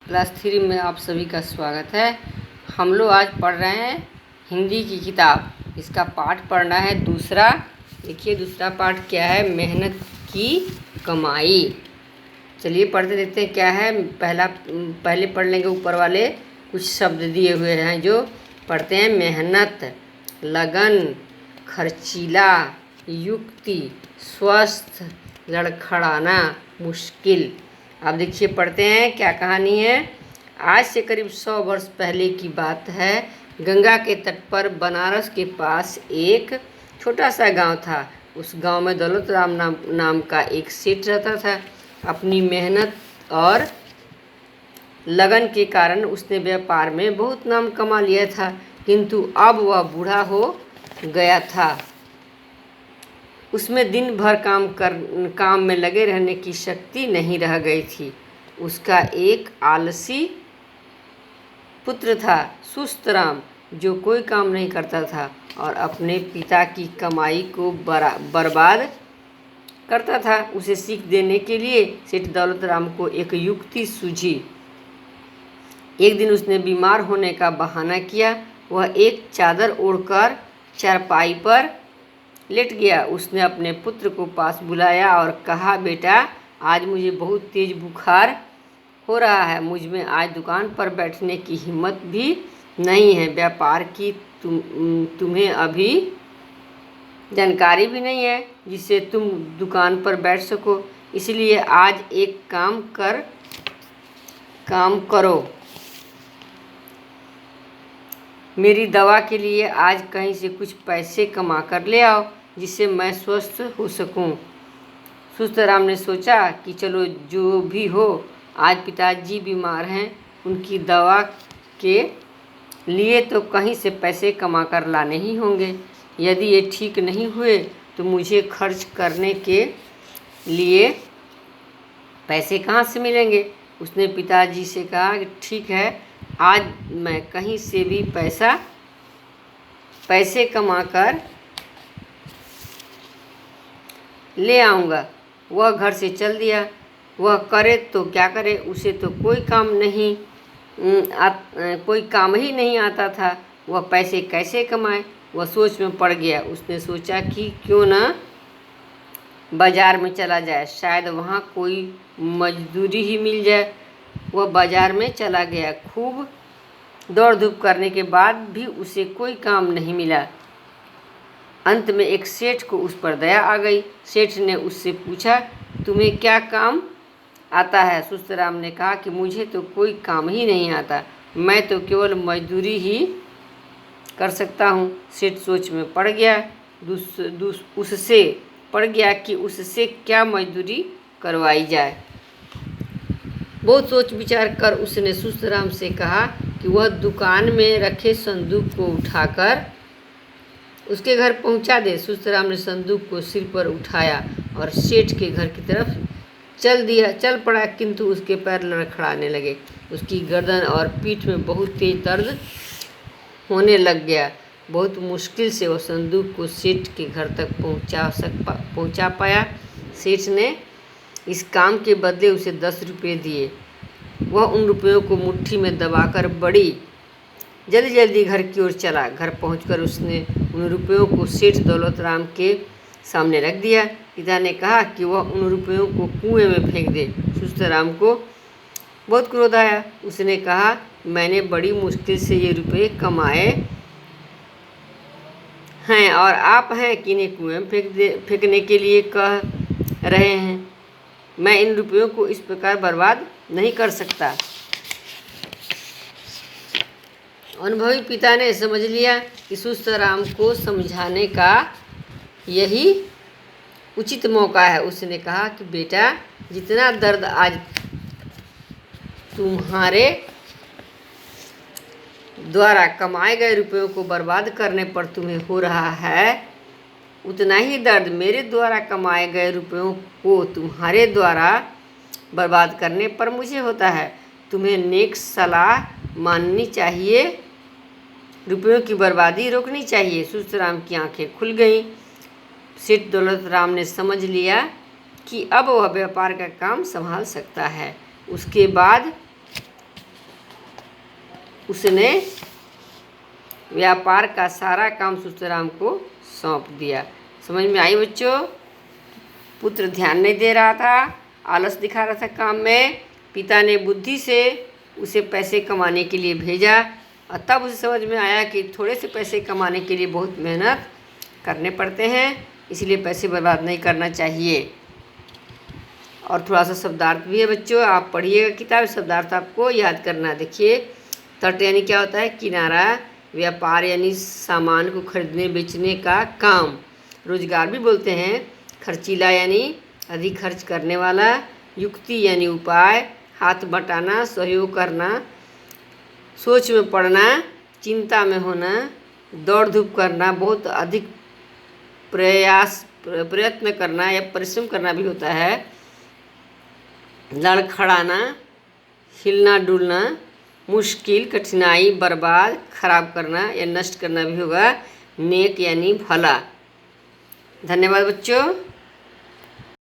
Class 3 में आप सभी का स्वागत है। हम लोग आज पढ़ रहे हैं हिंदी की किताब। इसका पाठ पढ़ना है दूसरा। देखिए दूसरा पाठ क्या है, मेहनत की कमाई। चलिए पढ़ते देखते हैं क्या है। पहले पढ़ लेंगे ऊपर वाले कुछ शब्द दिए हुए हैं जो पढ़ते हैं। मेहनत, लगन, खर्चीला, युक्ति, स्वस्थ, लड़खड़ाना, मुश्किल। अब देखिए पढ़ते हैं क्या कहानी है। आज से करीब 100 वर्ष पहले की बात है। गंगा के तट पर बनारस के पास एक छोटा सा गांव था। उस गांव में दौलत राम नाम का एक सेठ रहता था। अपनी मेहनत और लगन के कारण उसने व्यापार में बहुत नाम कमा लिया था, किंतु अब वह बूढ़ा हो गया था। उसमें दिन भर काम में लगे रहने की शक्ति नहीं रह गई थी। उसका एक आलसी पुत्र था, सुस्त राम, जो कोई काम नहीं करता था और अपने पिता की कमाई को बर्बाद करता था। उसे सीख देने के लिए सेठ दौलत राम को एक युक्ति सूझी। एक दिन उसने बीमार होने का बहाना किया। वह एक चादर ओढ़कर चारपाई पर लेट गया। उसने अपने पुत्र को पास बुलाया और कहा, बेटा, आज मुझे बहुत तेज बुखार हो रहा है। मुझ में आज दुकान पर बैठने की हिम्मत भी नहीं है। व्यापार की तुम्हें अभी जानकारी भी नहीं है जिससे तुम दुकान पर बैठ सको। इसलिए आज एक काम करो, मेरी दवा के लिए आज कहीं से कुछ पैसे कमा कर ले आओ, जिससे मैं स्वस्थ हो सकूं। सुस्त राम ने सोचा कि चलो जो भी हो, आज पिताजी बीमार हैं, उनकी दवा के लिए तो कहीं से पैसे कमा कर लाने ही होंगे। यदि ये ठीक नहीं हुए तो मुझे खर्च करने के लिए पैसे कहाँ से मिलेंगे। उसने पिताजी से कहा कि ठीक है, आज मैं कहीं से भी पैसे कमा कर ले आऊँगा। वह घर से चल दिया। वह करे तो क्या करे, उसे तो कोई काम ही नहीं आता था। वह पैसे कैसे कमाए, वह सोच में पड़ गया। उसने सोचा कि क्यों न बाज़ार में चला जाए, शायद वहाँ कोई मजदूरी ही मिल जाए। वह बाज़ार में चला गया। खूब दौड़ धूप करने के बाद भी उसे कोई काम नहीं मिला। अंत में एक सेठ को उस पर दया आ गई। सेठ ने उससे पूछा, तुम्हें क्या काम आता है। सुस्त राम ने कहा कि मुझे तो कोई काम ही नहीं आता, मैं तो केवल मजदूरी ही कर सकता हूँ। सेठ सोच में पड़ गया कि उससे क्या मजदूरी करवाई जाए। बहुत सोच विचार कर उसने सुस्त राम से कहा कि वह दुकान में रखे संदूक को उठाकर उसके घर पहुंचा दे। सुस्त राम ने संदूक को सिर पर उठाया और सेठ के घर की तरफ चल पड़ा, किंतु उसके पैर लड़खड़ाने लगे। उसकी गर्दन और पीठ में बहुत तेज दर्द होने लग गया। बहुत मुश्किल से वह संदूक को सेठ के घर तक पहुंचा पाया। सेठ ने इस काम के बदले उसे 10 रुपये दिए। वह उन रुपयों को मुट्ठी में दबाकर बड़ी जल्दी घर की ओर चला। घर पहुंचकर उसने उन रुपयों को सेठ दौलत राम के सामने रख दिया। पिता ने कहा कि वह उन रुपयों को कुएं में फेंक दे। सुस्त राम को बहुत क्रोध आया। उसने कहा, मैंने बड़ी मुश्किल से ये रुपये कमाए हैं और आप हैं कि इन्हें कुएं में फेंकने के लिए कह रहे हैं। मैं इन रुपयों को इस प्रकार बर्बाद नहीं कर सकता। अनुभवी पिता ने समझ लिया कि सुस्त राम को समझाने का यही उचित मौका है। उसने कहा कि बेटा, जितना दर्द आज तुम्हारे द्वारा कमाए गए रुपयों को बर्बाद करने पर तुम्हें हो रहा है, उतना ही दर्द मेरे द्वारा कमाए गए रुपयों को तुम्हारे द्वारा बर्बाद करने पर मुझे होता है। तुम्हें नेक सलाह माननी चाहिए, रुपयों की बर्बादी रोकनी चाहिए। सुस्त राम की आंखें खुल गईं। सेठ दौलत राम ने समझ लिया कि अब वह व्यापार का काम संभाल सकता है। उसके बाद उसने व्यापार का सारा काम सुस्तराम को सौंप दिया। समझ में आई बच्चों? पुत्र ध्यान नहीं दे रहा था, आलस दिखा रहा था काम में। पिता ने बुद्धि से उसे पैसे कमाने के लिए भेजा और तब उसे समझ में आया कि थोड़े से पैसे कमाने के लिए बहुत मेहनत करने पड़ते हैं, इसलिए पैसे बर्बाद नहीं करना चाहिए। और थोड़ा सा शब्दार्थ भी है बच्चों, आप पढ़िएगा किताब, शब्दार्थ आपको याद करना। देखिए, तट यानी क्या होता है? किनारा। व्यापार यानी सामान को खरीदने बेचने का काम। रोजगार भी बोलते हैं। खर्चीला यानी अधिक खर्च करने वाला। युक्ति यानी उपाय। हाथ बटाना, सहयोग करना, सोच में पड़ना, चिंता में होना, दौड़ धूप करना, बहुत अधिक प्रयत्न करना या परिश्रम करना भी होता है। लड़खड़ाना, हिलना डुलना, मुश्किल, कठिनाई, बर्बाद, खराब करना या नष्ट करना भी होगा। नेक यानी भला। धन्यवाद बच्चों।